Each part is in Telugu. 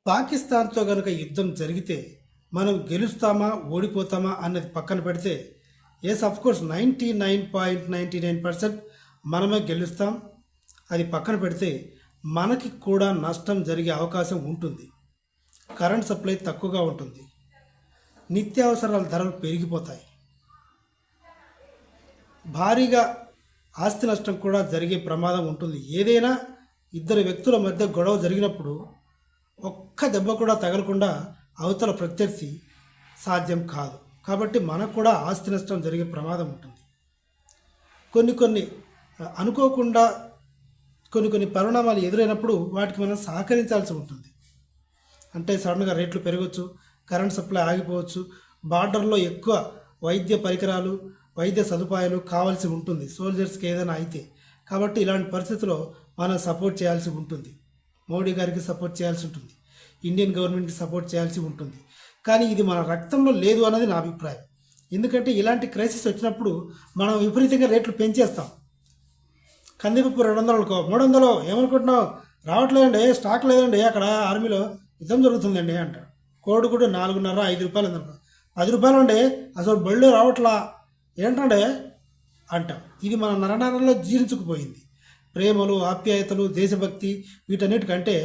పాకిస్తాన్తో కనుక యుద్ధం జరిగితే మనం గెలుస్తామా ఓడిపోతామా అన్నది పక్కన పెడితే ఎస్ కోర్స్ 99.99% మనమే గెలుస్తాం. అది పక్కన పెడితే మనకి కూడా నష్టం జరిగే అవకాశం ఉంటుంది. కరెంట్ సప్లై తక్కువగా ఉంటుంది, నిత్యావసరాల ధరలు పెరిగిపోతాయి, భారీగా ఆస్తి నష్టం కూడా జరిగే ప్రమాదం ఉంటుంది. ఏదైనా ఇద్దరు వ్యక్తుల మధ్య గొడవ జరిగినప్పుడు ఒక్క దెబ్బ కూడా తగలకుండా అవతల ప్రత్యర్థి సాధ్యం కాదు. కాబట్టి మనకు కూడా ఆస్తి నష్టం జరిగే ప్రమాదం ఉంటుంది. కొన్ని అనుకోకుండా కొన్ని పరిణామాలు ఎదురైనప్పుడు వాటికి మనం సహకరించాల్సి ఉంటుంది. అంటే సడన్గా రేట్లు పెరగవచ్చు, కరెంట్ సప్లై ఆగిపోవచ్చు, బార్డర్లో ఎక్కువ వైద్య పరికరాలు, వైద్య సదుపాయాలు కావాల్సి ఉంటుంది సోల్జర్స్కి ఏదైనా అయితే. కాబట్టి ఇలాంటి పరిస్థితుల్లో మనం సపోర్ట్ చేయాల్సి ఉంటుంది. మోడీ గారికి సపోర్ట్ చేయాల్సి ఉంటుంది, ఇండియన్ గవర్నమెంట్కి సపోర్ట్ చేయాల్సి ఉంటుంది. కానీ ఇది మన రక్తంలో లేదు అన్నది నా అభిప్రాయం. ఎందుకంటే ఇలాంటి క్రైసిస్ వచ్చినప్పుడు మనం విపరీతంగా రేట్లు పెంచేస్తాం. కందిపప్పు 200 అనుకో, 300 ఏమనుకుంటున్నావు, రావట్లేదండి, స్టాక్ లేదండి, అక్కడ ఆర్మీలో యుద్ధం జరుగుతుందండి అంటాడు. కోడిగుడ్డు 4.5 5 రూపాయలు ఉందనుకో, 10 రూపాయలు అండి, అసలు బళ్ళు రావట్లా ఏంటంటే అంటాం. ఇది మన నరనరంలో జీర్ణించుకుపోయింది. ప్రేమలు, ఆప్యాయతలు, దేశభక్తి వీటన్నిటికంటే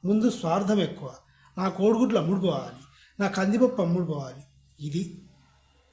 ముందు స్వార్థం ఎక్కువ. నా కోడిగుడ్లు అమ్ముడుపోవాలి, నా కందిపప్పు అమ్ముడుపోవాలి. ఇది